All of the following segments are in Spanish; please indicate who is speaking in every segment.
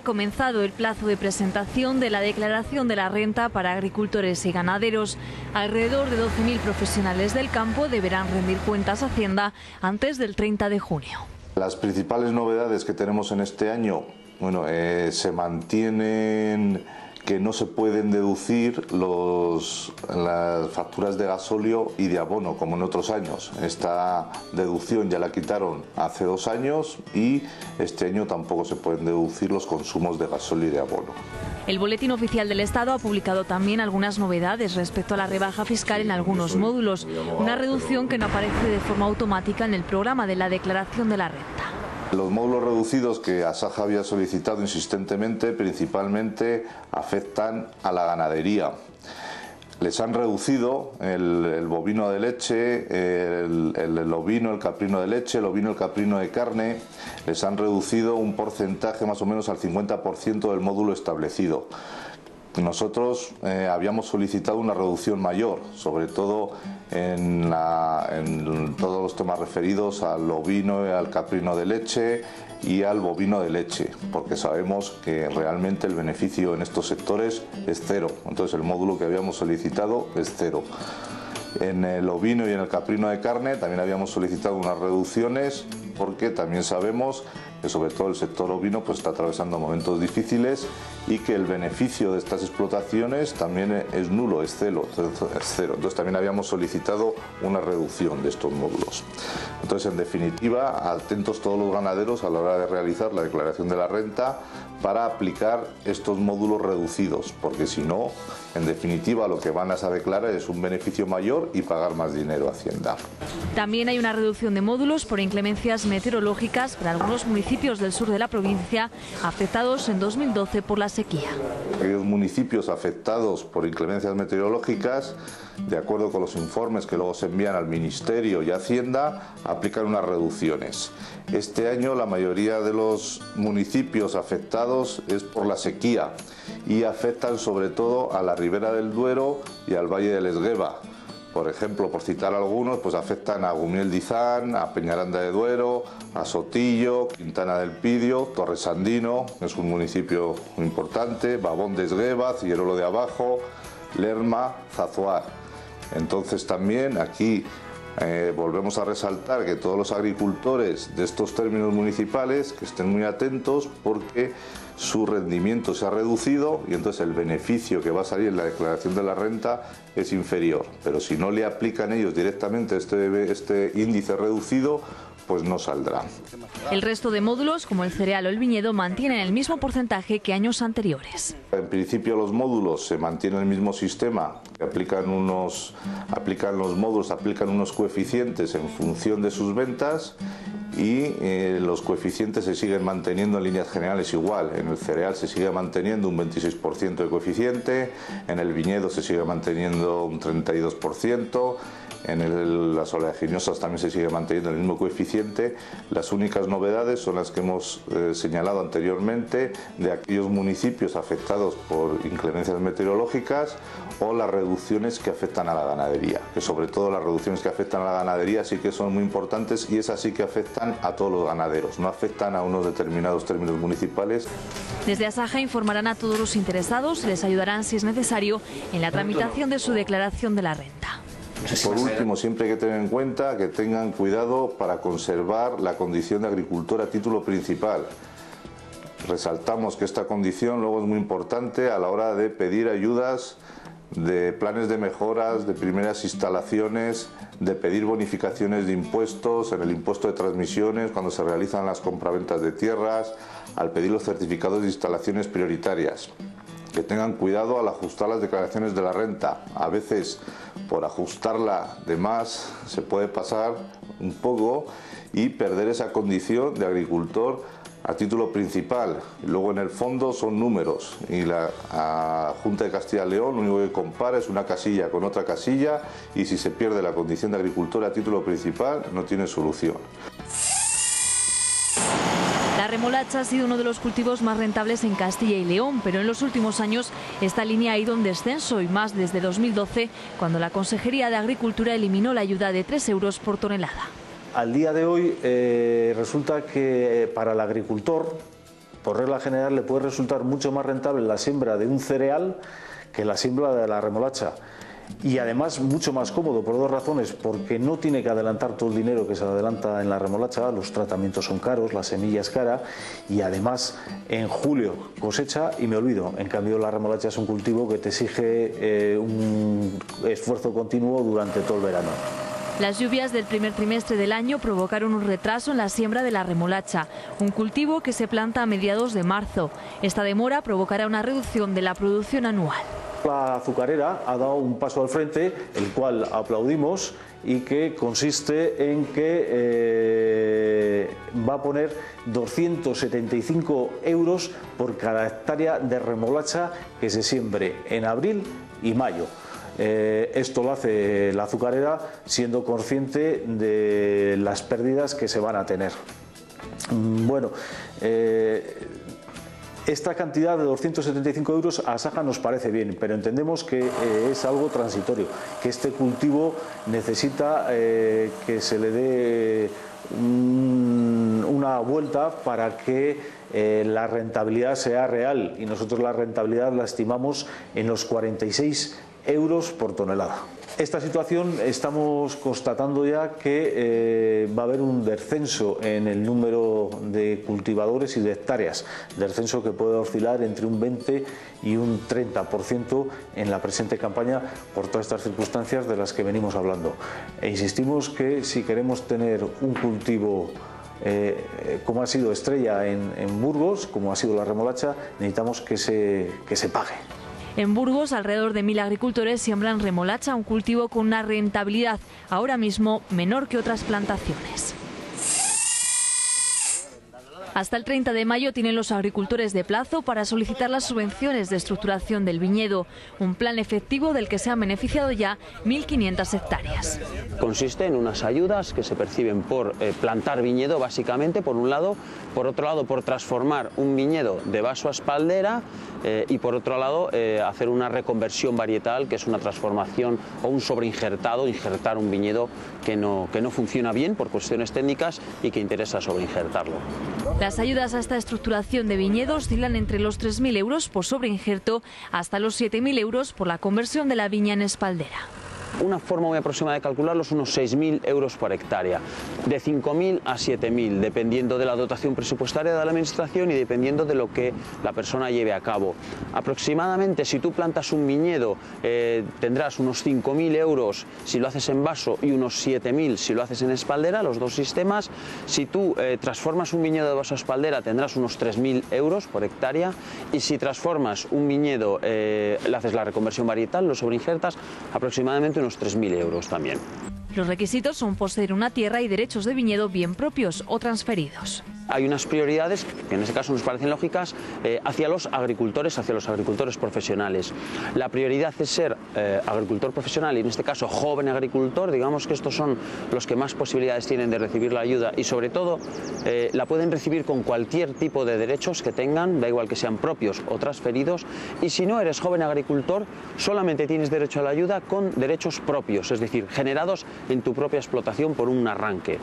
Speaker 1: comenzado el plazo de presentación de la declaración de la renta para agricultores y ganaderos. Alrededor de 12.000 profesionales del campo deberán rendir cuentas a Hacienda antes del 30 de junio.
Speaker 2: Las principales novedades que tenemos en este año, se mantienen que no se pueden deducir las facturas de gasóleo y de abono como en otros años. Esta deducción ya la quitaron hace 2 años y este año tampoco se pueden deducir los consumos de gasóleo y de abono.
Speaker 1: El Boletín Oficial del Estado ha publicado también algunas novedades respecto a la rebaja fiscal en algunos módulos, una reducción que no aparece de forma automática en el programa de la declaración de la renta.
Speaker 2: Los módulos reducidos que Asaja había solicitado insistentemente principalmente afectan a la ganadería. Les han reducido el bovino de leche, el ovino, el caprino de leche, el ovino, el caprino de carne. Les han reducido un porcentaje más o menos al 50% del módulo establecido. Nosotros habíamos solicitado una reducción mayor, sobre todo en todos los temas referidos al ovino, al caprino de leche y al bovino de leche, porque sabemos que realmente el beneficio en estos sectores es cero. Entonces el módulo que habíamos solicitado es cero. En el ovino y en el caprino de carne también habíamos solicitado unas reducciones, porque también sabemos que sobre todo el sector ovino está atravesando momentos difíciles y que el beneficio de estas explotaciones también es nulo, es cero. Entonces también habíamos solicitado una reducción de estos módulos. Entonces, en definitiva, atentos todos los ganaderos a la hora de realizar la declaración de la renta para aplicar estos módulos reducidos, porque si no, en definitiva, lo que van a declarar es un beneficio mayor y pagar más dinero a Hacienda.
Speaker 1: También hay una reducción de módulos por inclemencias meteorológicas para algunos municipios del sur de la provincia afectados en 2012 por la sequía.
Speaker 2: Aquellos municipios afectados por inclemencias meteorológicas, de acuerdo con los informes que luego se envían al Ministerio y a Hacienda, aplican unas reducciones. Este año la mayoría de los municipios afectados es por la sequía y afectan sobre todo a la Ribera del Duero y al Valle del Esgueva. Por ejemplo, por citar algunos, afectan a Gumiel de Izán, a Peñaranda de Duero, a Sotillo, Quintana del Pidio, Torresandino, es un municipio importante, Babón de Esgueva, Cigueruelo de Abajo, Lerma, Zazuar. Entonces también aquí volvemos a resaltar que todos los agricultores de estos términos municipales que estén muy atentos, porque su rendimiento se ha reducido y entonces el beneficio que va a salir en la declaración de la renta es inferior. Pero si no le aplican ellos directamente este índice reducido, pues no saldrá.
Speaker 1: El resto de módulos, como el cereal o el viñedo, mantienen el mismo porcentaje que años anteriores.
Speaker 2: En principio los módulos se mantienen el mismo sistema, aplican unos coeficientes en función de sus ventas y los coeficientes se siguen manteniendo en líneas generales igual. En el cereal se sigue manteniendo un 26% de coeficiente, en el viñedo se sigue manteniendo un 32%, en las oleaginosas también se sigue manteniendo el mismo coeficiente. Las únicas novedades son las que hemos señalado anteriormente, de aquellos municipios afectados por inclemencias meteorológicas o las reducciones que afectan a la ganadería, que sobre todo las reducciones que afectan a la ganadería sí que son muy importantes, y esas sí que afectan a todos los ganaderos, no afectan a unos determinados términos municipales.
Speaker 1: Desde Asaja informarán a todos los interesados y les ayudarán, si es necesario, en la tramitación de su declaración de la renta.
Speaker 2: Por último, siempre hay que tener en cuenta que tengan cuidado para conservar la condición de agricultor a título principal. Resaltamos que esta condición luego es muy importante a la hora de pedir ayudas, de planes de mejoras, de primeras instalaciones, de pedir bonificaciones de impuestos, en el impuesto de transmisiones, cuando se realizan las compraventas de tierras, al pedir los certificados de instalaciones prioritarias. Que tengan cuidado al ajustar las declaraciones de la renta. A veces, por ajustarla de más, se puede pasar un poco y perder esa condición de agricultor a título principal. Luego, en el fondo, son números, y la Junta de Castilla y León lo único que compara es una casilla con otra casilla, y si se pierde la condición de agricultor a título principal, no tiene solución.
Speaker 1: La remolacha ha sido uno de los cultivos más rentables en Castilla y León, pero en los últimos años esta línea ha ido en descenso, y más desde 2012, cuando la Consejería de Agricultura eliminó la ayuda de 3 euros por tonelada.
Speaker 3: Al día de hoy resulta que para el agricultor por regla general le puede resultar mucho más rentable la siembra de un cereal que la siembra de la remolacha. Y además mucho más cómodo por dos razones: porque no tiene que adelantar todo el dinero que se adelanta en la remolacha, los tratamientos son caros, la semilla es cara, y además en julio cosecha y me olvido. En cambio la remolacha es un cultivo que te exige un esfuerzo continuo durante todo el verano.
Speaker 1: Las lluvias del primer trimestre del año provocaron un retraso en la siembra de la remolacha, un cultivo que se planta a mediados de marzo. Esta demora provocará una reducción de la producción anual.
Speaker 3: La azucarera ha dado un paso al frente, el cual aplaudimos, y que consiste en que va a poner 275 euros por cada hectárea de remolacha que se siembre en abril y mayo. Esto lo hace la azucarera siendo consciente de las pérdidas que se van a tener. Bueno, esta cantidad de 275 euros a Asaja nos parece bien, pero entendemos que es algo transitorio, que este cultivo necesita que se le dé una vuelta para que la rentabilidad sea real, y nosotros la rentabilidad la estimamos en los 46 euros por tonelada. Esta situación estamos constatando ya que va a haber un descenso en el número de cultivadores y de hectáreas, descenso que puede oscilar entre un 20 y un 30% en la presente campaña por todas estas circunstancias de las que venimos hablando. E insistimos que si queremos tener un cultivo como ha sido estrella en Burgos, como ha sido la remolacha, necesitamos que se pague.
Speaker 1: En Burgos, alrededor de 1000 agricultores siembran remolacha, un cultivo con una rentabilidad ahora mismo menor que otras plantaciones. Hasta el 30 de mayo tienen los agricultores de plazo para solicitar las subvenciones de estructuración del viñedo, un plan efectivo del que se han beneficiado ya 1.500 hectáreas.
Speaker 4: Consiste en unas ayudas que se perciben por plantar viñedo, básicamente, por un lado; por otro lado, por transformar un viñedo de vaso a espaldera, y por otro lado, hacer una reconversión varietal, que es una transformación o un sobreinjertado, injertar un viñedo que no funciona bien por cuestiones técnicas y que interesa sobreinjertarlo.
Speaker 1: Las ayudas a esta estructuración de viñedos oscilan entre los 3.000 euros por sobreinjerto hasta los 7.000 euros por la conversión de la viña en espaldera.
Speaker 4: Una forma muy aproximada de calcularlo es unos 6.000 euros por hectárea, de 5.000 a 7.000, dependiendo de la dotación presupuestaria de la administración y dependiendo de lo que la persona lleve a cabo. Aproximadamente, si tú plantas un viñedo, tendrás unos 5.000 euros si lo haces en vaso y unos 7.000 si lo haces en espaldera, los dos sistemas. Si tú transformas un viñedo de vaso a espaldera, tendrás unos 3.000 euros por hectárea, y si transformas un viñedo, le haces la reconversión varietal, lo sobreinjertas, aproximadamente unos 3.000 euros también.
Speaker 1: Los requisitos son poseer una tierra y derechos de viñedo bien propios o transferidos.
Speaker 4: Hay unas prioridades que en este caso nos parecen lógicas hacia los agricultores profesionales. La prioridad es ser agricultor profesional, y en este caso joven agricultor. Digamos que estos son los que más posibilidades tienen de recibir la ayuda, y sobre todo la pueden recibir con cualquier tipo de derechos que tengan, da igual que sean propios o transferidos. Y si no eres joven agricultor, solamente tienes derecho a la ayuda con derechos propios, es decir, generados en tu propia explotación por un arranque.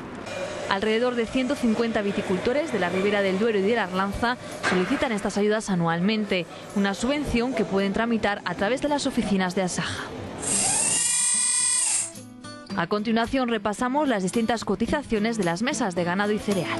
Speaker 1: Alrededor de 150 viticultores de la Ribera del Duero y de la Arlanza solicitan estas ayudas anualmente, una subvención que pueden tramitar a través de las oficinas de Asaja. A continuación repasamos las distintas cotizaciones de las mesas de ganado y cereal.